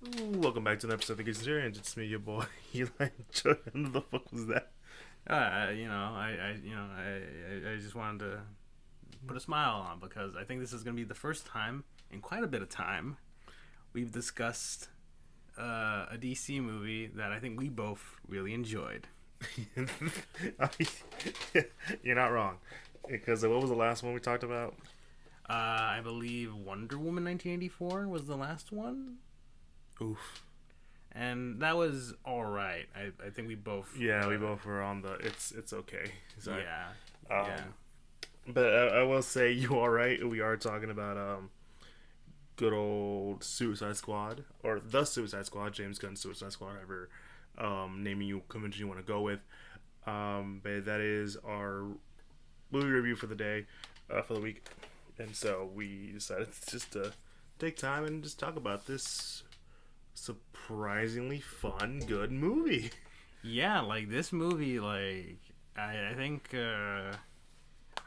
Ooh, welcome back to an episode of the Geek Centurions. It's me, your boy, Eli. What the fuck was that? I just wanted to put a smile on because I think this is going to be the first time in quite a bit of time we've discussed a DC movie that I think we both really enjoyed. You're not wrong. Because what was the last one we talked about? I believe Wonder Woman 1984 was the last one. Oof. And that was all right. I think we both. Yeah, we both were on the. It's okay. Sorry. Yeah. Yeah. But I will say you are right. We are talking about good old Suicide Squad or the Suicide Squad, James Gunn Suicide Squad, however naming you convention you want to go with. But that is our movie review for the day, for the week, and so we decided just to take time and just talk about this surprisingly fun, good movie. Yeah, like this movie, like I think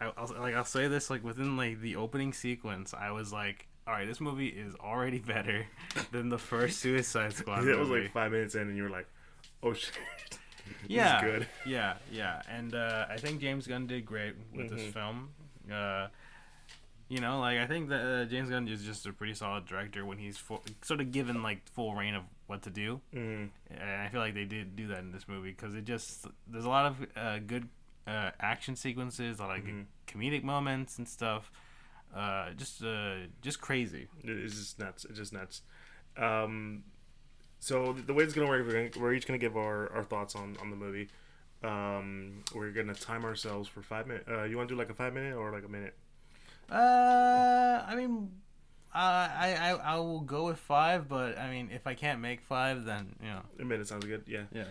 I'll say this like within like the opening sequence, I was like, all right, this movie is already better than the first Suicide Squad movie. It was like 5 minutes in, and you were like, oh shit. Yeah, this is good. yeah, and I think James Gunn did great with this film. Like I think that James Gunn is just a pretty solid director when he's sort of given like full reign of what to do, and I feel like they did do that in this movie because there's a lot of good action sequences, a lot of good comedic moments and stuff. Just crazy. It's just nuts. It's just nuts. So the way it's gonna work, we're each gonna give our thoughts on the movie. We're gonna time ourselves for 5 minutes. You want to do like a 5 minute or like a minute? I mean, I will go with 5, but I mean, if I can't make 5, then a minute sounds good. Yeah. Yeah.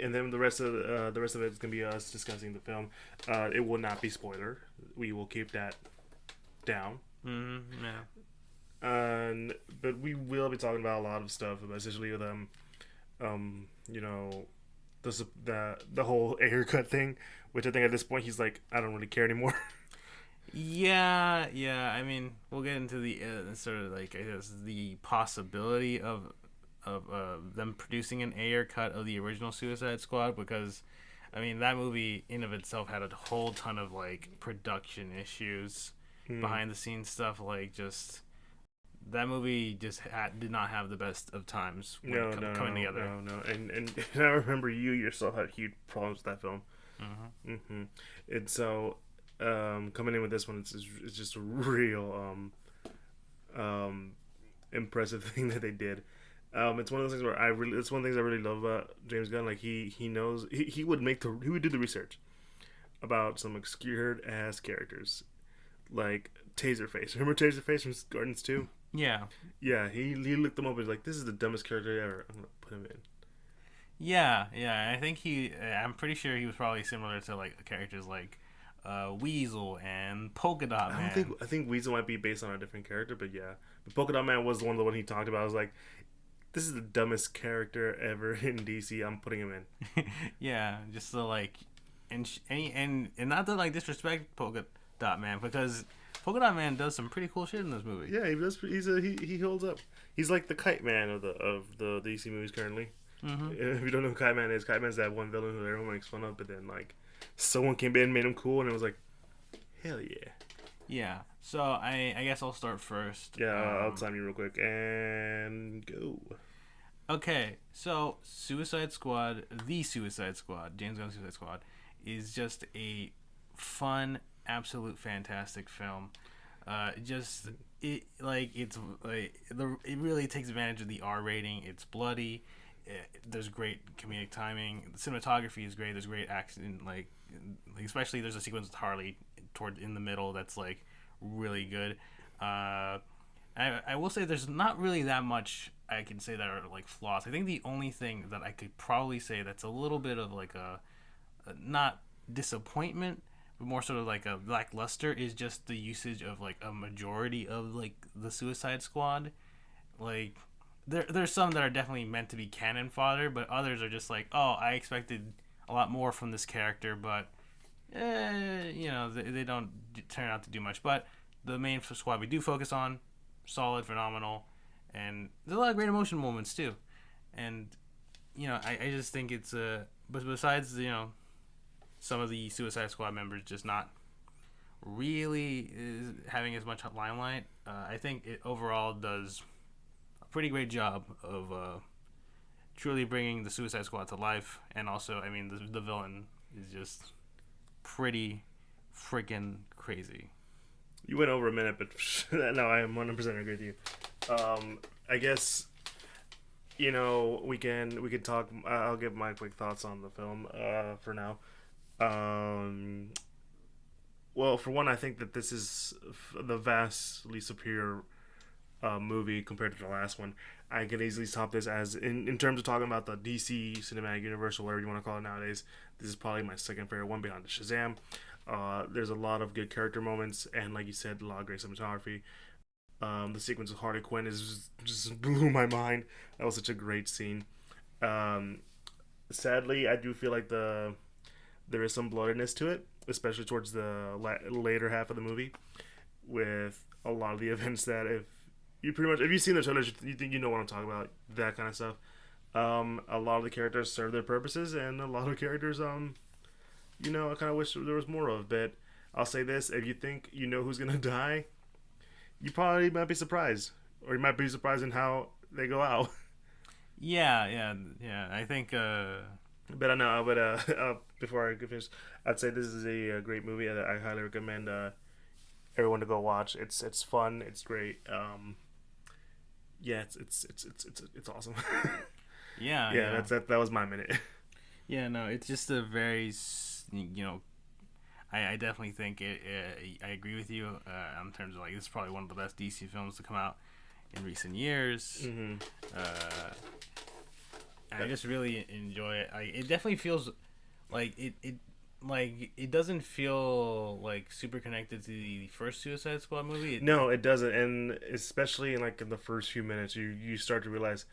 And then the rest of it is gonna be us discussing the film. It will not be spoiler. We will keep that down. Yeah. But we will be talking about a lot of stuff, essentially with the whole haircut thing, which I think at this point he's like, I don't really care anymore. Yeah. I mean, we'll get into the sort of like I guess the possibility of them producing an Ayer cut of the original Suicide Squad because, I mean, that movie in of itself had a whole ton of like production issues, behind the scenes stuff, like just. That movie just did not have the best of times coming together. No. And I remember you yourself had huge problems with that film. And so, coming in with this one, it's just a real impressive thing that they did. It's one of those things where it's one of the things I really love about James Gunn. Like he knows he would do the research about some obscure ass characters, like Taserface. Remember Taserface from Guardians 2? Yeah. Yeah, he looked them up and was like, this is the dumbest character ever. I'm going to put him in. Yeah. I think I'm pretty sure he was probably similar to like characters like Weasel and Polka Dot Man. I think Weasel might be based on a different character, but yeah. But Polka Dot Man was the one he talked about. I was like, this is the dumbest character ever in DC. I'm putting him in. Yeah, just so like, and not to like disrespect Polka Dot Man because Polka Dot Man does some pretty cool shit in this movie. Yeah, he does. He holds up. He's like the Kite Man of the DC movies currently. If you don't know who Kite Man is, Kite Man's that one villain who everyone makes fun of, but then like someone came in and made him cool, and it was like, hell yeah. Yeah. So I guess I'll start first. Yeah, I'll time you real quick and go. Okay, so Suicide Squad, the Suicide Squad, James Gunn Suicide Squad, is just a fun, absolute fantastic film. It really takes advantage of the R rating. It's bloody. There's great comedic timing. The cinematography is great. There's great action. Like especially there's a sequence with Harley in the middle that's like really good. I will say there's not really that much I can say that are like flaws. I think the only thing that I could probably say that's a little bit of like a not disappointment, but more sort of like a lackluster is just the usage of like a majority of like the Suicide Squad. Like there's some that are definitely meant to be cannon fodder, but others are just like, oh, I expected a lot more from this character, but they don't turn out to do much. But the main squad we do focus on, solid, phenomenal, and there's a lot of great emotion moments too. And I just think it's but besides some of the Suicide Squad members just not really having as much limelight, I think it overall does a pretty great job of truly bringing the Suicide Squad to life. And also, I mean, the villain is just pretty freaking crazy. You went over a minute, but no, I am 100% agree with you. I guess we can talk. I'll give my quick thoughts on the film for now. Well, for one, I think that this is the vastly superior movie compared to the last one. I can easily top this as in terms of talking about the DC Cinematic Universe or whatever you want to call it nowadays. This is probably my second favorite one behind the Shazam. There's a lot of good character moments, and like you said, a lot of great cinematography. The sequence with Harley Quinn is just blew my mind. That was such a great scene. Sadly, I do feel like there is some bloodiness to it, especially towards the later half of the movie, with a lot of the events that if you've seen the trailers, you think you know what I'm talking about, that kind of stuff. A lot of the characters serve their purposes, and a lot of characters, I kind of wish there was more of. But I'll say this: if you think you know who's gonna die, you probably might be surprised, or you might be surprised in how they go out. Yeah. I think. But I know. But before I finish, I'd say this is a great movie. I highly recommend everyone to go watch. It's fun. It's great. Yeah, it's awesome. Yeah. That was my minute. Yeah, no, it's just a very, I definitely think I agree with you in terms of like this is probably one of the best DC films to come out in recent years. Mm-hmm. I just really enjoy it. It definitely feels like it doesn't feel like super connected to the first Suicide Squad movie. No, it doesn't, and especially in the first few minutes, you start to realize,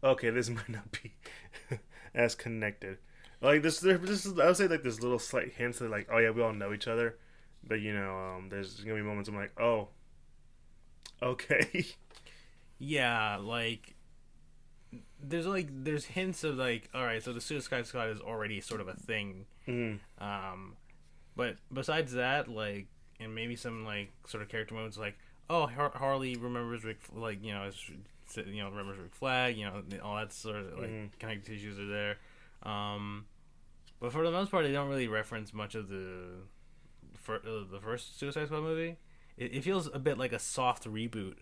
okay, this might not be as connected. Like this is, I would say like this little slight hints that like, oh yeah, we all know each other, but there's gonna be moments I'm like, oh, okay. Yeah, like there's hints of like, all right, so the Suicide Squad is already sort of a thing. Mm-hmm. But besides that, like, and maybe some like sort of character moments, like, oh, Harley remembers Rick, like, remembers Rick Flag, all that sort of like connective tissues are there. But for the most part, they don't really reference much of the first Suicide Squad movie. It feels a bit like a soft reboot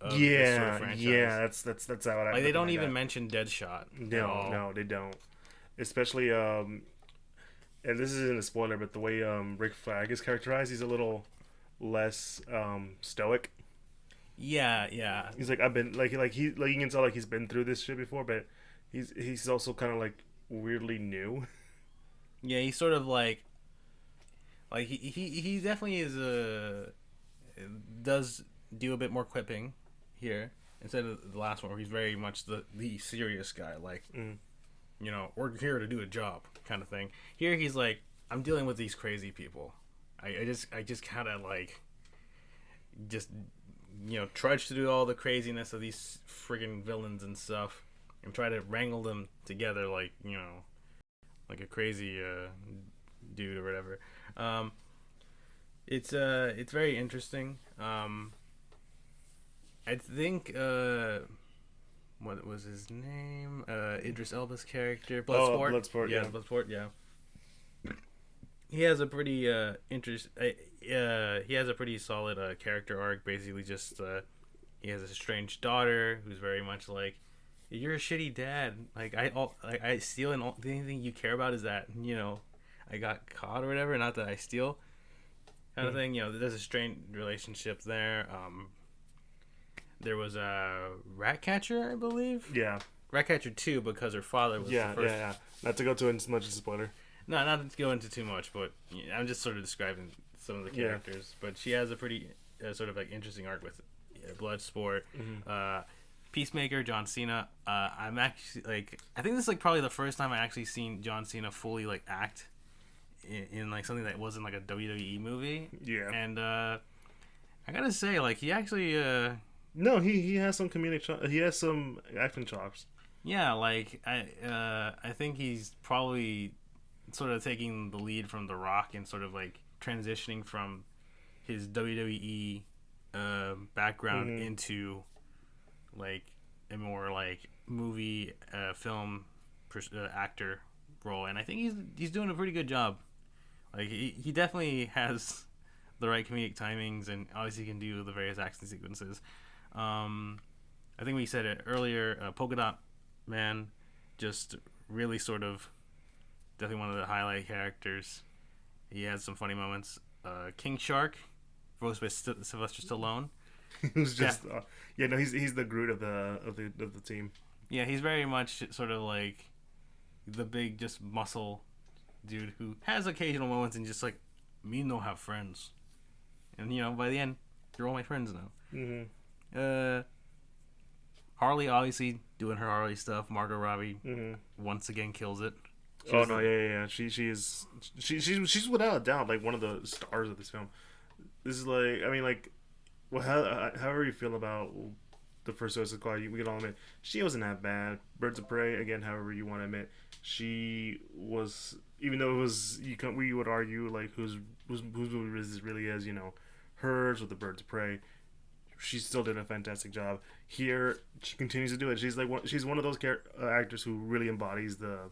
of this sort of franchise. Yeah, that's how I like. They don't even mention Deadshot. No, they don't. Especially and this isn't a spoiler, but the way Rick Flag is characterized, he's a little less stoic. Yeah. He's like, I've been like you can tell like he's been through this shit before, but he's also kind of like weirdly new. Yeah, he's sort of like he definitely is does do a bit more quipping here instead of the last one where he's very much the serious guy, like we're here to do a job kind of thing. Here he's like, I'm dealing with these crazy people. I just kind of like just trudge to do all the craziness of these friggin' villains and stuff and try to wrangle them together like like a crazy dude or whatever. It's very interesting. I think what was his name? Idris Elba's character, Bloodsport. Bloodsport, yeah. Bloodsport, yeah. He has a pretty he has a pretty solid character arc. Basically, just he has a strange daughter who's very much like, you're a shitty dad. Like I steal, and the only thing you care about is that I got caught or whatever. Not that I steal, kind of thing. There's a strained relationship there. There was a Ratcatcher, I believe. Yeah. Ratcatcher 2 because her father was the first. Yeah. Not to go to as much as a spoiler. No, not to go into too much, but I'm just sort of describing some of the characters. But she has a pretty sort of like interesting arc with Bloodsport. Mm-hmm. Peacemaker, John Cena. I'm actually like, I think this is like probably the first time I actually seen John Cena fully like act in like something that wasn't like a WWE movie. Yeah. And I gotta say, like, he actually No, he has some he has some acting chops. Yeah, like I think he's probably sort of taking the lead from The Rock and sort of like transitioning from his WWE background Hmm. into like a more like movie film actor role, and I think he's doing a pretty good job. Like he definitely has the right comedic timings, and obviously can do the various action sequences. Um, I think we said it earlier. Polka Dot Man, just really sort of definitely one of the highlight characters. He has some funny moments. King Shark, voiced by Sylvester Stallone. Who's Yeah, just yeah, no, he's the Groot of the team. yeah, he's very much sort of like the big just muscle dude who has occasional moments and just like me no have friends, and by the end you're all my friends now. Hmm. Uh, Harley obviously doing her Harley stuff. Margot Robbie Hmm. once again kills it. She Oh was no, yeah, yeah, yeah. She is she's without a doubt like one of the stars of this film. This is like, I mean, like, well, however you feel about the first Suicide Squad, we can all admit she wasn't that bad. Birds of Prey, again, however you want to admit, she was. Even though it was, we would argue like whose movie this really is, hers or the Birds of Prey. She still did a fantastic job. Here, she continues to do it. She's one of those actors who really embodies the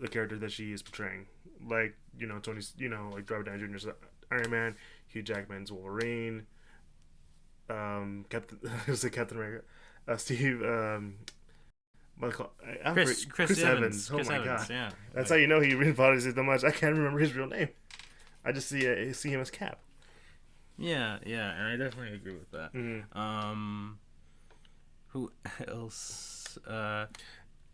character that she is portraying. Like, Tony's, like Robert Downey Jr.'s Iron Man, Hugh Jackman's Wolverine, Captain, I was like Captain America, Steve, Chris Evans. Oh Chris my god, Evans, yeah, that's how like you know he embodies it so much. I can't remember his real name. I just see him as Cap. yeah, yeah, and I definitely agree with that. Mm-hmm. Who else?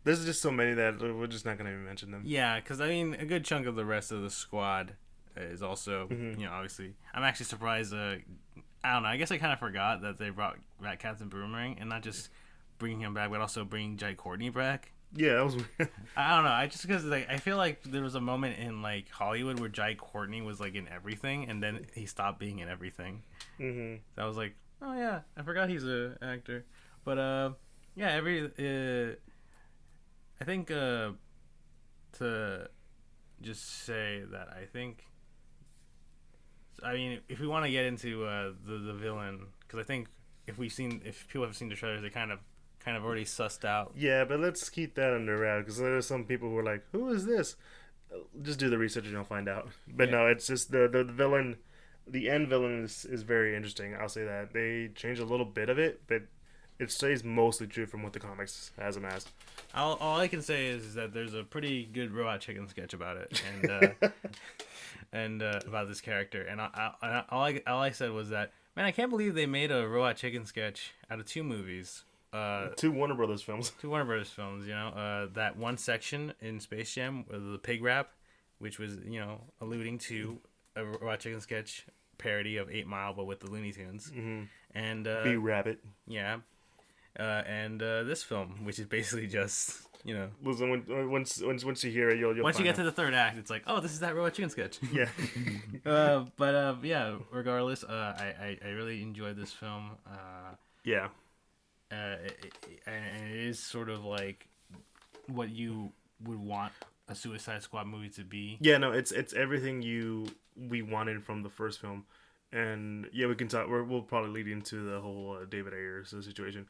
There's just so many that we're just not gonna even mention them. Yeah, because I mean, a good chunk of the rest of the squad is also, Mm-hmm. obviously. I'm actually surprised. I don't know. I guess I kind of forgot that they brought back Captain Boomerang and not just bringing him back, but also bringing Jai Courtney back. Yeah, that was weird. I don't know. I just because like I feel like there was a moment in like Hollywood where Jai Courtney was like in everything, and then he stopped being in everything. Mm-hmm. So I was like, oh yeah, I forgot he's a actor. But yeah, I think to just say that I mean, if we want to get into the villain, because I think if people have seen the trailers, they kind of already sussed out. Yeah, but let's keep that under wraps because there's some people who are like, "Who is this?" Just do the research and you'll find out. But Yeah. no, it's just the villain. The end villain is very interesting. I'll say that they change a little bit of it, but it stays mostly true from what the comics has him as. All I can say is that there's a pretty good Robot Chicken sketch about it, and about this character. And all I said was that, man, I can't believe they made a Robot Chicken sketch out of two movies. Two Warner Brothers films. Two Warner Brothers films. That one section in Space Jam with the pig rap, which was alluding to a Robot Chicken sketch parody of 8 Mile, but with the Looney Tunes. Mm-hmm. And Be Rabbit. yeah, and this film, which is basically just Listen, once you hear it, you'll once you find get to the third act, it's like, oh, this is that Robot Chicken sketch. Yeah. But yeah, regardless, I really enjoyed this film. Yeah. And it is sort of like what you would want a Suicide Squad movie to be. Yeah, no, it's everything we wanted from the first film, and yeah, we can talk. We'll probably lead into the whole David Ayers situation,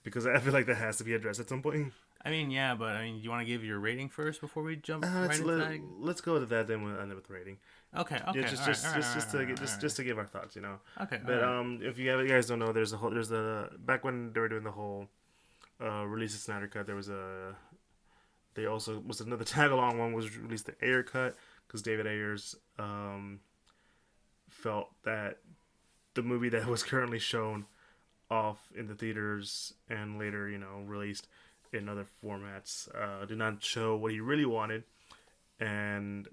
because I feel like that has to be addressed at some point. I mean, yeah, but do you want to give your rating first before we jump right Let's, into that? let's go to that, then we'll end it with the rating. Okay, Yeah, okay, just to give our thoughts, okay. But if you guys don't know, there's a back when they were doing the whole release of Snyder cut, there was they also was another tag along one was released the Ayer cut because David Ayers felt that the movie that was currently shown off in the theaters and later released in other formats did not show what he really wanted, and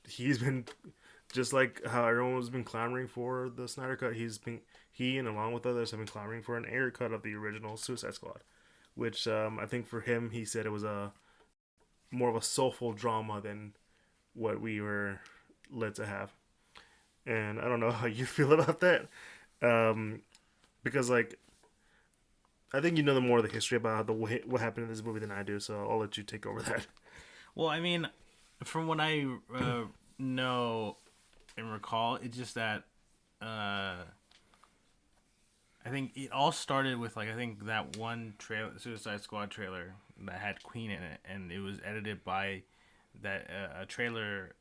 he's been just like how everyone has been clamoring for the Snyder cut. He and along with others have been clamoring for an Ayer cut of the original Suicide Squad, which I think for him he said it was a more of a soulful drama than what we were led to have. and I don't know how you feel about that. Um, because like I think you know the more of the history about the way, what happened in this movie than I do, so I'll let you take over that. Well, I mean, from what I know and recall, it's just that I think it all started with like I think that one trailer, Suicide Squad trailer that had Queen in it, and it was edited by that a trailer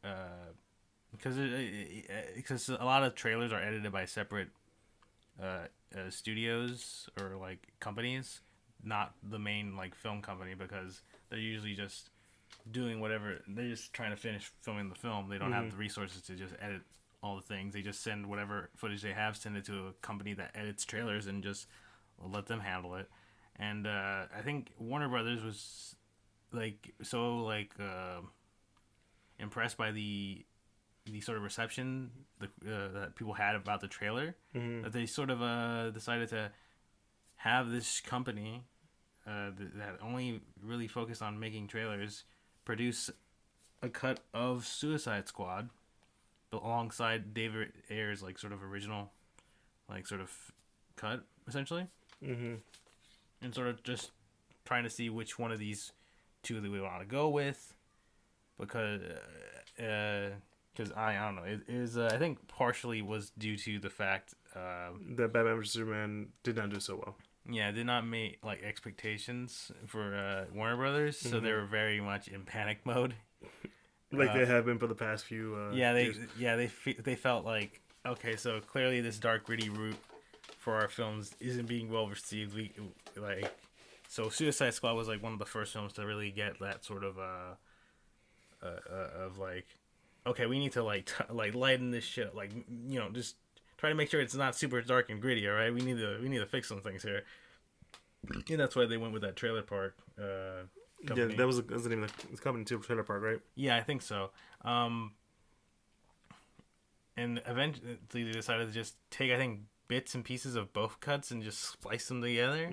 because a lot of trailers are edited by separate studios or like companies, not the main like film company because they're usually just doing whatever they're just trying to finish filming the film. They don't have the resources to just edit all the things. They just send whatever footage they have, send it to a company that edits trailers, and just let them handle it. And I think Warner Brothers was impressed by the sort of reception that people had about the trailer that they sort of decided to have this company that only really focused on making trailers produce a cut of Suicide Squad alongside David Ayer's like sort of original like sort of cut essentially, and sort of just trying to see which one of these two that we want to go with because I don't know it is I think partially was due to the fact That Batman vs Superman did not do so well. yeah, it did not meet like expectations for Warner Brothers, so they were very much in panic mode. Like they have been for the past few. Years. They felt like okay, so clearly this dark gritty route for our films isn't being well received. We like so Suicide Squad was like one of the first films to really get that sort of of like okay, we need to like lighten this shit, like you know just try to make sure it's not super dark and gritty. All right, we need to fix some things here. And that's why they went with that trailer park. Company. Yeah, that was the name of the company too, Trailer Park, right? Yeah, I think so. And eventually they decided to just take, I think, bits and pieces of both cuts and just splice them together,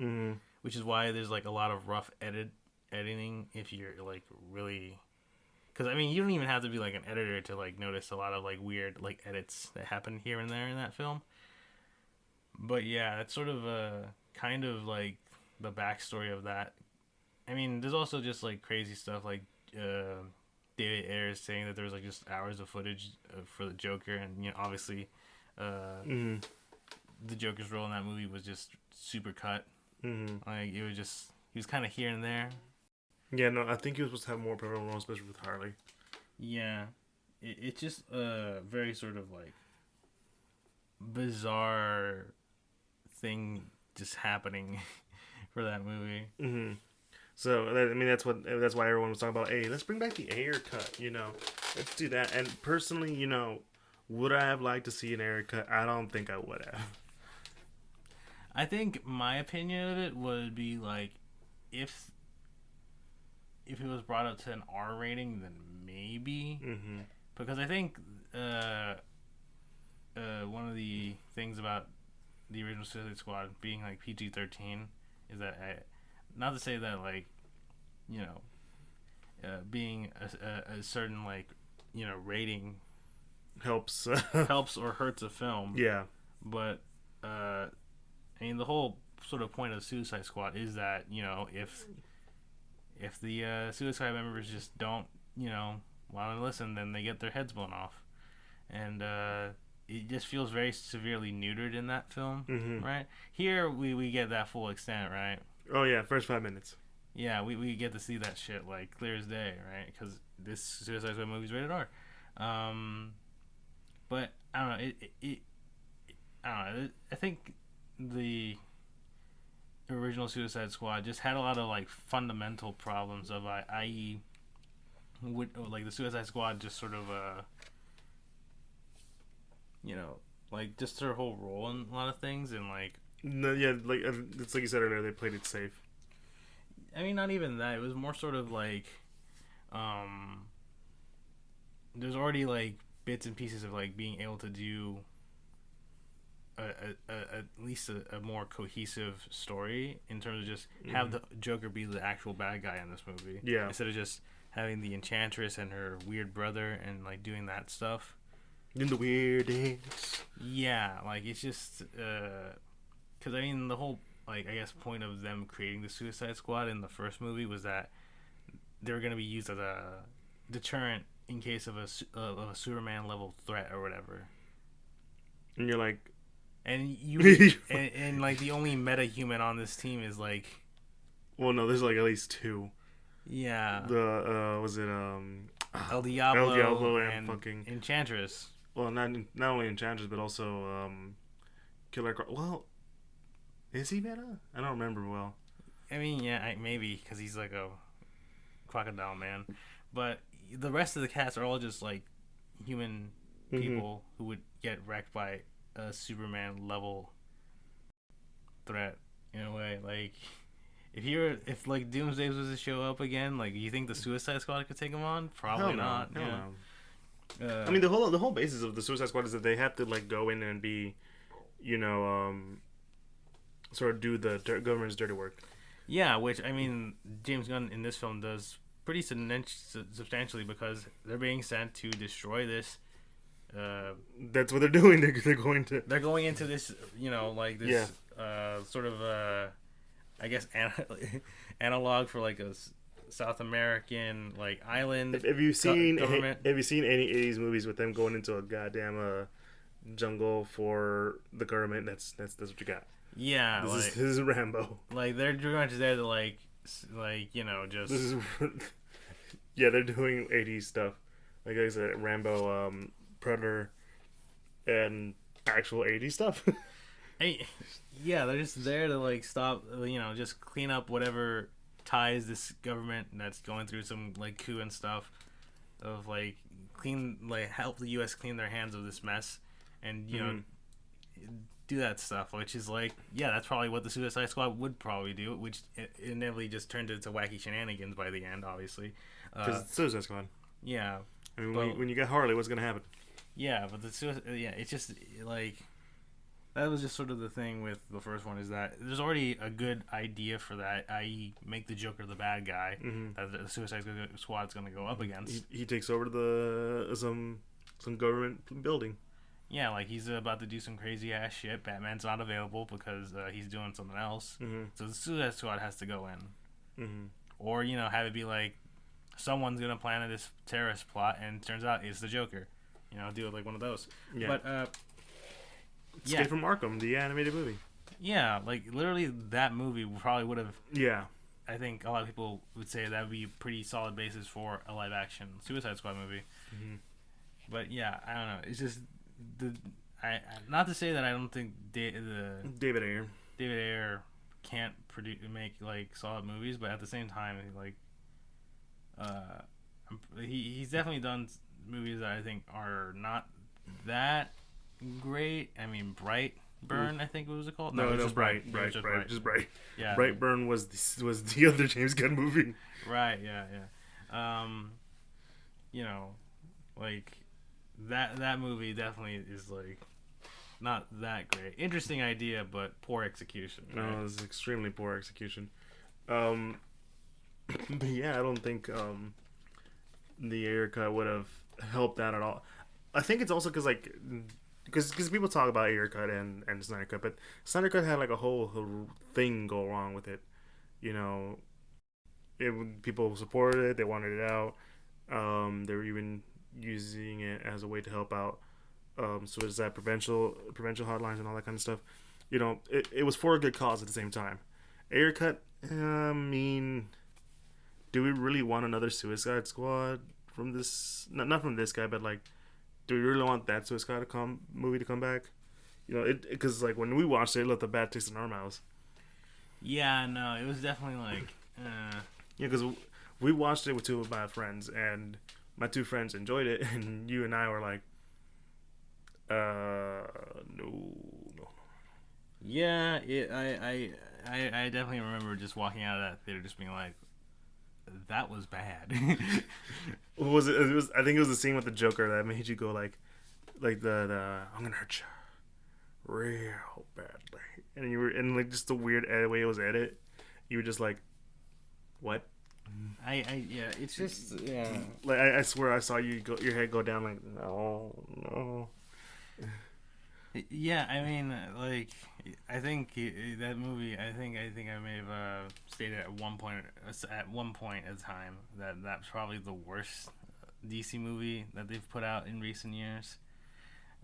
which is why there's like a lot of rough editing if you're like really, because I mean you don't even have to be like an editor to like notice a lot of like weird like edits that happen here and there in that film. But yeah, that's sort of kind of like the backstory of that. I mean, there's also just like crazy stuff like David Ayer saying that there was like just hours of footage for the Joker, and you know, obviously, the Joker's role in that movie was just super cut. Like it was just he was kind of here and there. Yeah, no, I think he was supposed to have more pivotal role, especially with Harley. Yeah, it's just a very sort of like bizarre thing just happening for that movie. So I mean that's why everyone was talking about. Hey, let's bring back the Ayer cut. You know, let's do that. And personally, you know, would I have liked to see an Ayer cut? I don't think I would have. I think my opinion of it would be like if it was brought up to an R rating, then maybe because I think one of the things about the original Suicide Squad being like PG-13 is that not to say that like you know being a certain like you know rating helps helps or hurts a film, yeah, but I mean the whole sort of point of Suicide Squad is that you know if the suicide members just don't you know want to listen, then they get their heads blown off, and it just feels very severely neutered in that film, right? Here we get that full extent, right? Oh yeah, first 5 minutes. Yeah, we get to see that shit like clear as day, right? Because this Suicide Squad movie's rated R. But I don't know. I don't know. I think the original Suicide Squad just had a lot of like fundamental problems of i.e. would like the Suicide Squad just sort of you know like just their whole role in a lot of things and like no, yeah, like it's like you said earlier, they played it safe. I mean, not even that. It was more sort of like there's already like bits and pieces of like being able to do at least a more cohesive story in terms of just have the Joker be the actual bad guy in this movie. Yeah. Instead of just having the Enchantress and her weird brother and like doing that stuff. In the weirdest. Yeah, like it's just because I mean the whole like I guess point of them creating the Suicide Squad in the first movie was that they were gonna be used as a deterrent in case of a Superman level threat or whatever. And you're like, And and like the only meta human on this team is like well, no, there's like at least two. yeah The was it El El Diablo Diablo and and fucking Enchantress. well, not only Enchantress but also Killer Croc. Well, is he meta? I don't remember well. I mean yeah maybe because he's like a crocodile man, but the rest of the cast are all just like human people who would get wrecked by a Superman level threat in a way. Like if like Doomsday was to show up again, like you think the Suicide Squad could take him on? Probably Hell no. not. Hell Yeah. no. I mean the whole basis of the Suicide Squad is that they have to like go in and be, you know, sort of do the government's dirty work. Yeah, which I mean, James Gunn in this film does pretty substantially because they're being sent to destroy this. That's what they're doing. They're going to. They're going into this, you know, like this sort of, I guess, analog for like a South American like island. Have you seen government? Have you seen any '80s movies with them going into a goddamn jungle for the government? That's what you got. Yeah, This is Rambo. Like they're pretty much there to like you know just. This is yeah, they're doing '80s stuff. Like I said, Rambo, Predator, and actual '80s stuff. Hey, yeah, they're just there to like stop, you know, just clean up whatever ties this government that's going through some like coup and stuff, of like help the U.S. clean their hands of this mess, and you know, do that stuff, which is like yeah, that's probably what the Suicide Squad would probably do, which inevitably just turned into wacky shenanigans by the end, obviously. Because it's Suicide Squad. Yeah, I mean, when you get Harley, what's gonna happen? Yeah, but it's just like. That was just sort of the thing with the first one is that there's already a good idea for that, i.e., make the Joker the bad guy that the Suicide Squad's going to go up against. He takes over some government building. Yeah, like he's about to do some crazy ass shit. Batman's not available because he's doing something else. So the Suicide Squad has to go in, or you know, have it be like someone's going to plan this terrorist plot, and it turns out it's the Joker. You know, do it like one of those. Yeah. But Escape from Arkham, the animated movie. Yeah, like literally that movie probably would have. Yeah. I think a lot of people would say that would be a pretty solid basis for a live action Suicide Squad movie. But yeah, I don't know. It's just not to say that I don't think David Ayer can't make like solid movies, but at the same time, like he's definitely done movies that I think are not that great. I mean, Brightburn, I think what was it called? No, just Bright. Just Bright. Yeah. Brightburn was the other James Gunn movie. Right. Yeah. You know, like that movie definitely is like not that great. Interesting idea, but poor execution. Right? No, it was extremely poor execution. But yeah, I don't think the Ayer cut would have helped that at all. I think it's also because people talk about Ayer cut and Snyder cut, but Snyder cut had like a whole thing go wrong with it. You know, people supported it, they wanted it out. They were even using it as a way to help out suicide prevention hotlines and all that kind of stuff. You know, it was for a good cause at the same time. Ayer cut, I mean, do we really want another Suicide Squad from this? Not from this guy, but like, do we really want that Suicide movie to come back? You know, because like when we watched it left a bad taste in our mouths. Yeah, no, it was definitely like. Yeah, because we watched it with two of my friends, and my two friends enjoyed it, and you and I were like, no. Yeah, I definitely remember just walking out of that theater just being like, that was bad. What was it? I think it was the scene with the Joker that made you go like the I'm gonna hurt you real badly, and you were in like just the weird way it was edited. You were just like, what? yeah, it's just yeah. Like I swear I saw your head go down. Like no, no. Yeah, I mean, like, I think that movie. I think I may have stated at one point in time that that's probably the worst DC movie that they've put out in recent years.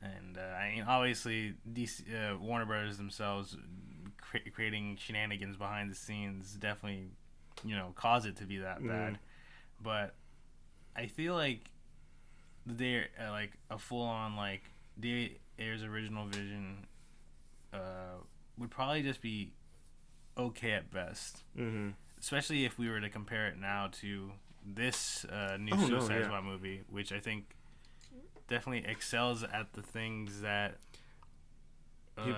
And I mean, obviously, DC, Warner Brothers themselves creating shenanigans behind the scenes definitely, caused it to be that Mm. bad. But I feel like they're like a full on like David Ayer's original vision uh, would probably just be okay at best. Mm-hmm. Especially if we were to compare it now to this new Oh no, Suicide yeah. Squad movie, which I think definitely excels at the things that People,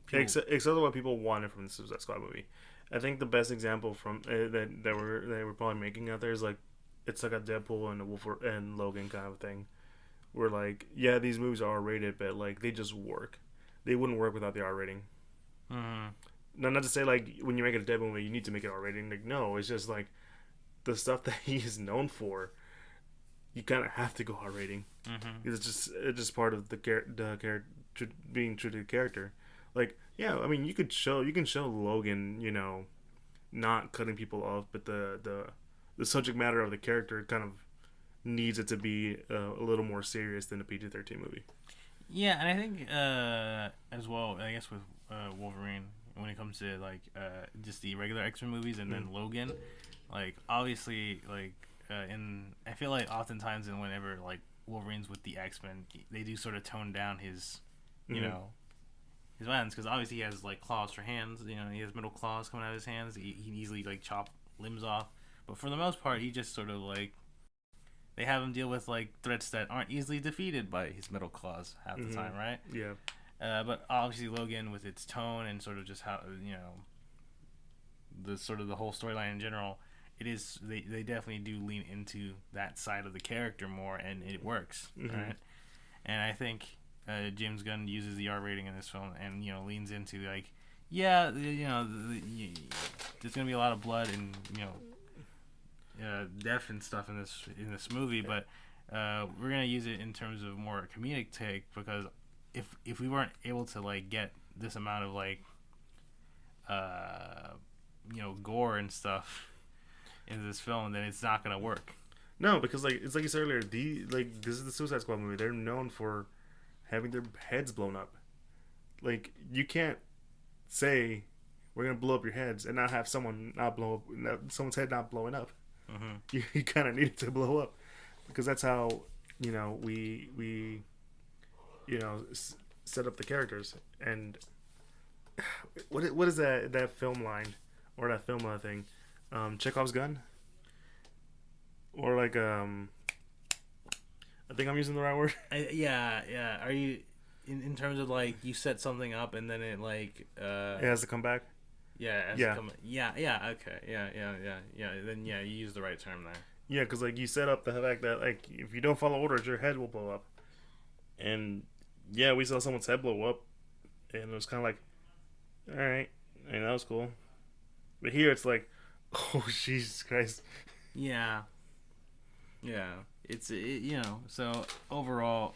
people. except what people wanted from the Suicide Squad movie. I think the best example from that they were probably making out there is like it's like a Deadpool and a Wolf and Logan kind of thing. Where like yeah, these movies are R rated, but like they just work. They wouldn't work without the R rating. Mhm. No, not to say like when you make a Deadpool movie, you need to make it R rating. Like no, it's just like the stuff that he is known for. You kind of have to go R rating. Mhm. It's just part of the character being true to the character. Like yeah, I mean you can show Logan, not cutting people off, but the subject matter of the character kind of needs it to be a little more serious than a PG-13 movie. Yeah, and I think as well, I guess with Wolverine, when it comes to like just the regular X Men movies, and Mm. then Logan, like obviously like in I feel like oftentimes in whenever like Wolverine's with the X Men, they do sort of tone down his, you Mm-hmm. know, his violence because obviously he has like claws for hands. He has metal claws coming out of his hands. He can easily like chop limbs off. But for the most part, he just sort of like they have him deal with like threats that aren't easily defeated by his metal claws half the Mm-hmm. time, right? Yeah. But obviously Logan with its tone and sort of just how the sort of the whole storyline in general, it is they definitely do lean into that side of the character more, and it works, Mm-hmm. right? And I think James Gunn uses the R rating in this film, and leans into like, yeah, there's gonna be a lot of blood and death and stuff in this movie, but we're gonna use it in terms of more comedic take because if we weren't able to like get this amount of like uh, gore and stuff into this film, then it's not gonna work. No, because like it's like you said earlier, the like this is the Suicide Squad movie. They're known for having their heads blown up. Like you can't say we're gonna blow up your heads and not have someone not blow up, someone's head not blowing up. Mm-hmm. You kind of need it to blow up because that's how we set up the characters. And what is that film line or that film thing? Chekhov's gun or like I think I'm using the right word. Yeah. Are you in terms of like you set something up and then it like It has to come back. yeah it has to Yeah, come okay yeah then yeah you use the right term there. yeah, because like you set up the fact that like if you don't follow orders, your head will blow up. And yeah, we saw someone's head blow up, and it was kind of like, all right, I mean that was cool. But here it's like, oh Jesus Christ. Yeah, yeah. So overall,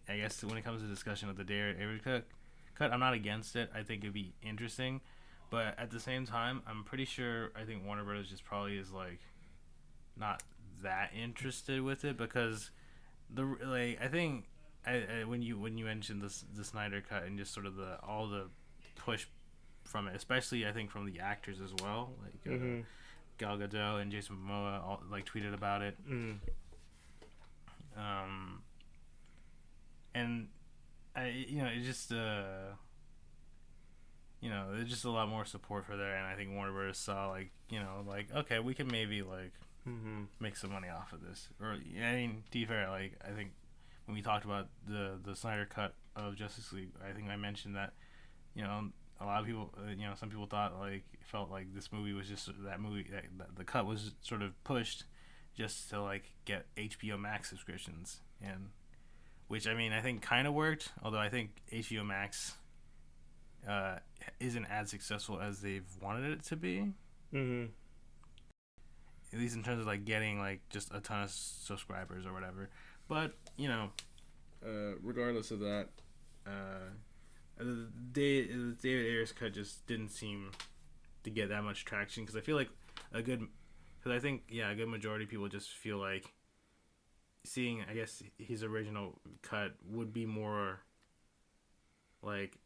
I guess when it comes to discussion of the Dairy cut, I'm not against it. I think it'd be interesting, but at the same time, I'm pretty sure I think Warner Brothers just probably is like not that interested with it because the like I think when you mentioned the Snyder cut and just sort of the all the push from it, especially I think from the actors as well, like Mm-hmm. Gal Gadot and Jason Momoa all, like tweeted about it. Mm. Um, and it just there's just a lot more support for there, and I think Warner Bros. Saw like like okay, we can maybe like Mm-hmm. make some money off of this. Or I mean, to be fair, like I think when we talked about the Snyder cut of Justice League, I think I mentioned that you know a lot of people, some people thought like felt like this movie was just that movie that the cut was sort of pushed just to like get HBO Max subscriptions, and which I mean I think kind of worked, although I think HBO Max isn't as successful as they've wanted it to be. Mm-hmm. at least in terms of like getting like just a ton of subscribers or whatever. But regardless of that, the David Ayer's cut just didn't seem to get that much traction because I feel like because I think a good majority of people just feel like seeing, I guess, his original cut would be more like,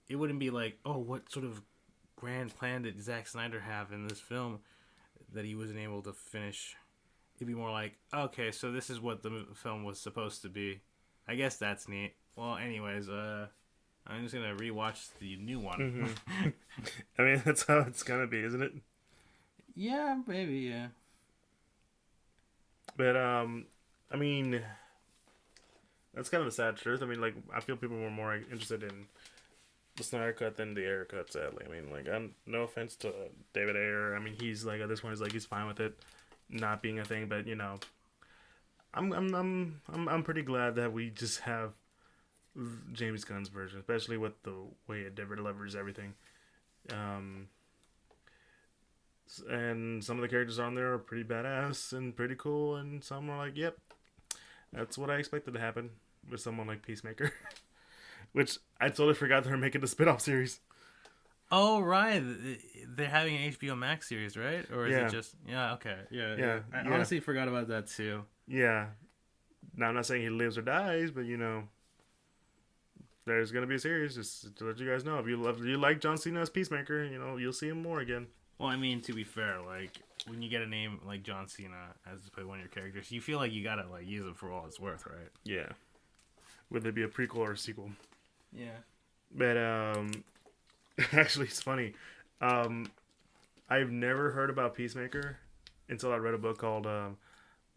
it wouldn't be like, oh, what sort of grand plan did Zack Snyder have in this film that he wasn't able to finish. It'd be more like, okay, so this is what the film was supposed to be. I guess that's neat. Well, anyways, I'm just gonna rewatch the new one. Mm-hmm. I mean, that's how it's gonna be, isn't it? Yeah, maybe, yeah. But I mean, that's kind of the sad truth. I mean, like, I feel people were more interested in the Snyder cut than the Ayer cut. Sadly, I mean, like, no offense to David Ayer. I mean, he's like at this point, he's fine with it not being a thing. But I'm pretty glad that we just have James Gunn's version, especially with the way it delivers everything. And some of the characters on there are pretty badass and pretty cool, and some are like, yep, that's what I expected to happen with someone like Peacemaker. Which I totally forgot they were making the spin-off series. Oh, right. They're having an HBO Max series, right? Or is it just... Yeah, okay. Yeah. I honestly forgot about that, too. Yeah. Now, I'm not saying he lives or dies, but, there's going to be a series, just to let you guys know. If you like John Cena as Peacemaker, you'll see him more again. Well, I mean, to be fair, like, when you get a name like John Cena as to play one of your characters, you feel like you gotta, like, use it for all it's worth, right? Yeah. Whether it be a prequel or a sequel. Yeah. But, actually, it's funny. I've never heard about Peacemaker until I read a book called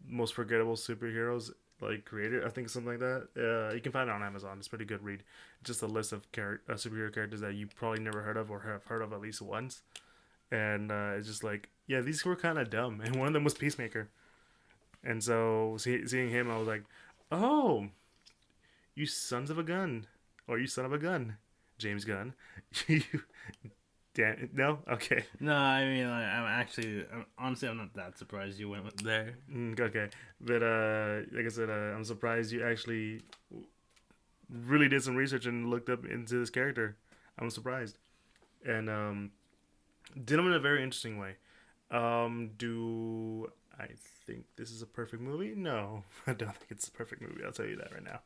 Most Forgettable Superheroes, like, created. I think something like that. You can find it on Amazon. It's a pretty good read. Just a list of superhero characters that you probably never heard of or have heard of at least once. And it's just like, yeah, these were kind of dumb. And one of them was Peacemaker. And so seeing him, I was like, oh, you sons of a gun. Or you son of a gun, James Gunn. Damn it. No? Okay. No, I mean, honestly, I'm not that surprised you went there. Okay. But, like I said, I'm surprised you actually really did some research and looked up into this character. I'm surprised. And, did them in a very interesting way. Do I think this is a perfect movie? No, I don't think it's a perfect movie. I'll tell you that right now.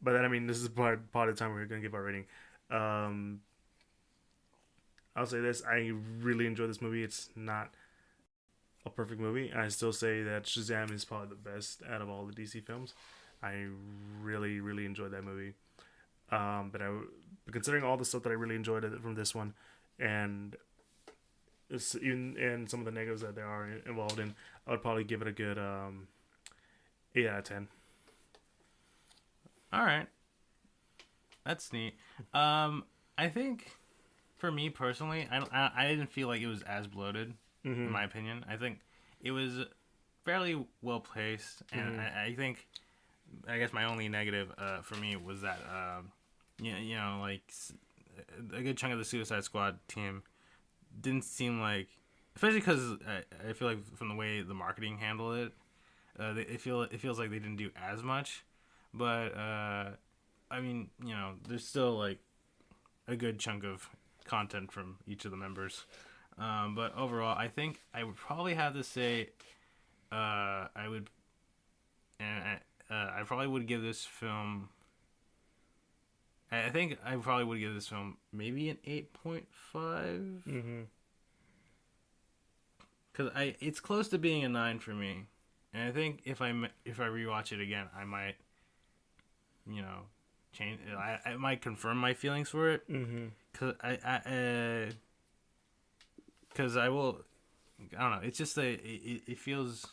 But then, I mean, this is part of the time we're going to give our rating. I'll say this. I really enjoyed this movie. It's not a perfect movie. I still say that Shazam is probably the best out of all the DC films. I really, really enjoyed that movie. But considering all the stuff that I really enjoyed from this one, and some of the negatives that they are involved in, I would probably give it a good 8 out of 10. All right, that's neat. I think for me personally, I didn't feel like it was as bloated, in my opinion. I think it was fairly well placed, and I think, I guess my only negative for me was that like a good chunk of the Suicide Squad team didn't seem like, especially because I feel like from the way the marketing handled it, it feels like they didn't do as much. But I mean, there's still like a good chunk of content from each of the members. But overall, I think I would probably have to say I probably would give this film. I think I probably would give this film maybe an 8.5. Because it's close to being a 9 for me, and I think if I rewatch it again, I might, change. I might confirm my feelings for it. Because I will. I don't know. It's just it feels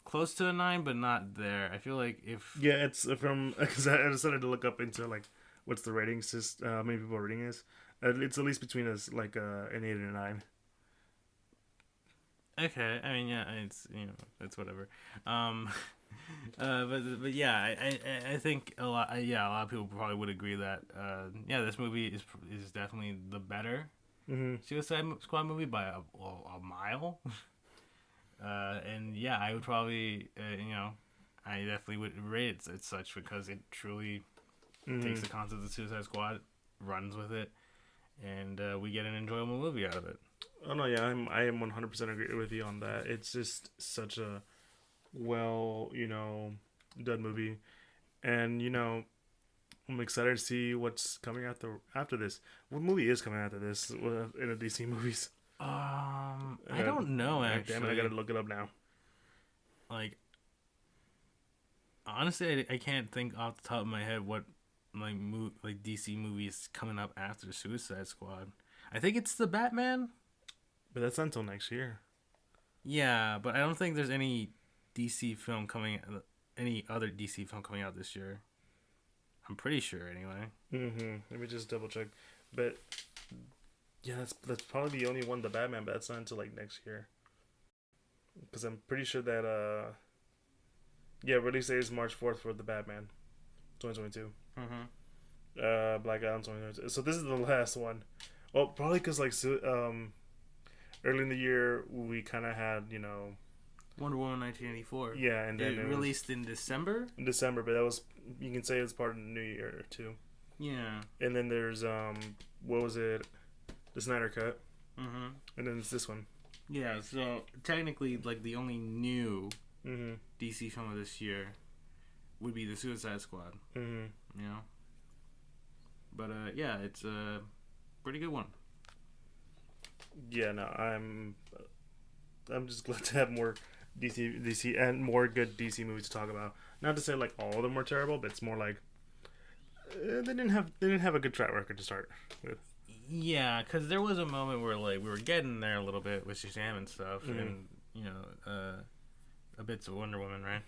close to a 9, but not there. I feel like it's from, because I decided to look up into like what's the rating system, how many people are rating this. It's at least between us like an 8 and a 9. Okay, I mean, yeah, it's it's whatever. But yeah, I think a lot of people probably would agree that this movie is definitely the better Mm-hmm. Suicide Squad movie by a mile. And yeah, I would probably, I definitely would rate it as such because it truly Mm-hmm. takes the concept of Suicide Squad, runs with it, and we get an enjoyable movie out of it. Oh no, yeah, I am 100% agree with you on that. It's just such a well, done movie, and I'm excited to see what's coming after this. What movie is coming after this in the DC movies? I don't know Damn it, I actually. gotta look it up now. Like, honestly, I can't think off the top of my head what like DC movies coming up after the Suicide Squad. I think it's the Batman. But that's not until next year. Yeah, but I don't think there's any other DC film coming out this year. I'm pretty sure anyway. Mm-hmm. Let me just double check. But yeah, that's probably the only one, the Batman. But that's not until like next year. Because I'm pretty sure that yeah, release date is March 4th for the Batman, 2022. Black Adam 2022. So this is the last one. Well, probably because early in the year we kind of had Wonder Woman 1984. yeah, and then it released in December. in December, but that was, you can say, it's part of the new year too. Yeah. And then there's what was it, the Snyder Cut, Mm-hmm. and then it's this one. Yeah. So technically, like the only new Mm-hmm. DC film of this year would be the Suicide Squad. Mm-hmm. You know. But yeah, it's a pretty good one. Yeah, no, I'm just glad to have more DC and more good DC movies to talk about. Not to say like all of them were terrible, but it's more like they didn't have a good track record to start with. Yeah, because there was a moment where like we were getting there a little bit with Shazam and stuff, and a bit of Wonder Woman, right?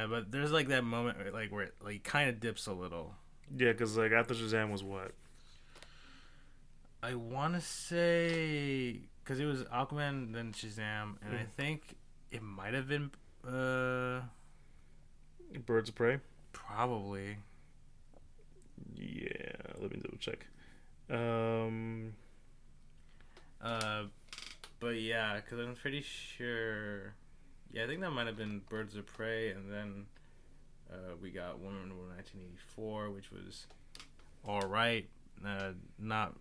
But there's like that moment where it like kind of dips a little. Yeah, because like after Shazam was what? I want to say because it was Aquaman, then Shazam, and I think it might have been Birds of Prey. probably. Yeah, let me double check. But yeah, because I'm pretty sure. Yeah, I think that might have been Birds of Prey, and then we got Wonder Woman 1984, which was all right, not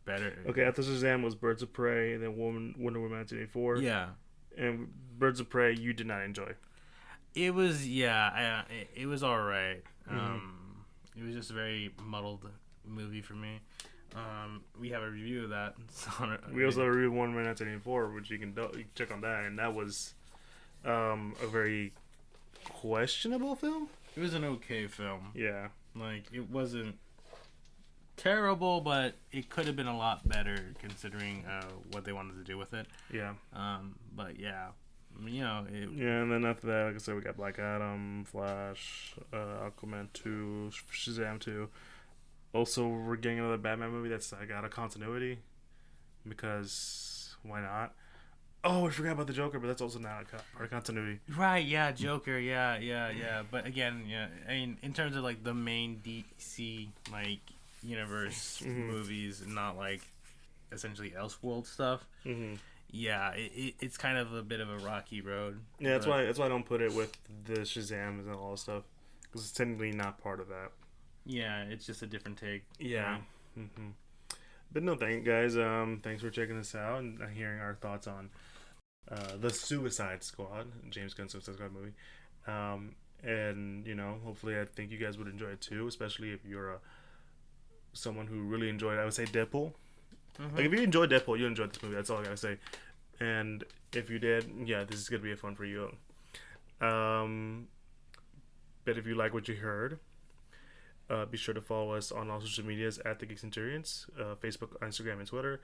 better. Okay, after Shazam was Birds of Prey, and then Wonder Woman 1984. Yeah, And Birds of Prey, you did not enjoy. it was. It was all right. It was just a very muddled movie for me. We have a review of that. We also reviewed Wonder Woman 1984, which you can check on that, and that was a very questionable film. It was an okay film. Yeah. Like, it wasn't terrible, but it could have been a lot better considering what they wanted to do with it. Yeah. But yeah, Yeah, and then after that, like I said, we got Black Adam, Flash, Aquaman 2, Shazam 2. Also, we're getting another Batman movie that's like out of continuity, because why not? Oh, I forgot about the Joker, but that's also not part of continuity. Right, yeah, Joker, yeah. But again, yeah, I mean, in terms of like the main DC like universe movies, not like essentially Elseworld stuff. Mm-hmm. Yeah, it's kind of a bit of a rocky road. Yeah, that's why I don't put it with the Shazams and all that stuff, because it's technically not part of that. Yeah, it's just a different take. Yeah. Mm-hmm. But no, guys. Thanks for checking this out and hearing our thoughts on the Suicide Squad, James Gunn's Suicide Squad movie. And hopefully, I think you guys would enjoy it too, especially if you're someone who really enjoyed, I would say, Deadpool. Like, if you enjoyed Deadpool, you enjoyed this movie. That's all I gotta say. And if you did, yeah, this is gonna be a fun for you. But if you like what you heard, be sure to follow us on all social medias at the Geek Centurions, Facebook, Instagram, and Twitter.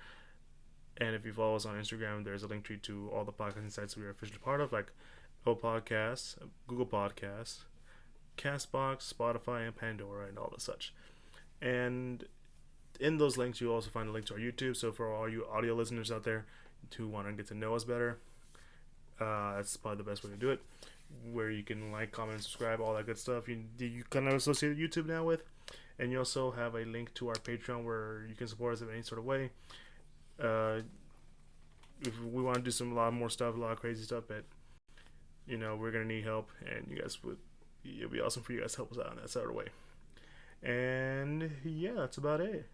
And if you follow us on Instagram, there's a link tree to all the podcasting sites we are officially part of, like Apple Podcasts, Google Podcasts, Castbox, Spotify, and Pandora, and all the such. And in those links, you'll also find a link to our YouTube. So for all you audio listeners out there who want to get to know us better, that's probably the best way to do it. Where you can like, comment, and subscribe, all that good stuff. You kind of associate YouTube now with. And you also have a link to our Patreon where you can support us in any sort of way. Uh, if we want to do a lot more stuff, a lot of crazy stuff, but we're gonna need help, and you guys would. It'd be awesome for you guys to help us out in that sort of way. And yeah, that's about it.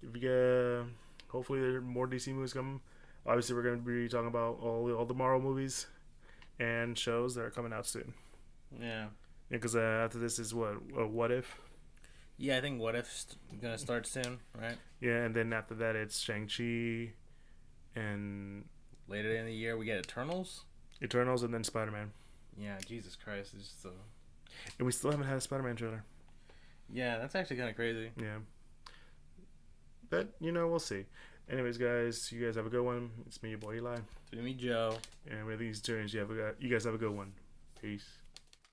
If you get, hopefully there are more DC movies coming. Obviously, we're gonna be talking about all the Marvel movies and shows that are coming out soon. Yeah. Because after this is what if? Yeah, I think What If's gonna start soon, right? Yeah, and then after that it's Shang-Chi, and later in the year we get Eternals, and then Spider-Man. Yeah, Jesus Christ, it's just and we still haven't had a Spider-Man trailer. Yeah, that's actually kind of crazy. Yeah, but we'll see. Anyways, guys, you guys have a good one. It's me, your boy Eli. It's me, Joe. And with these turns, you guys have a good one. Peace.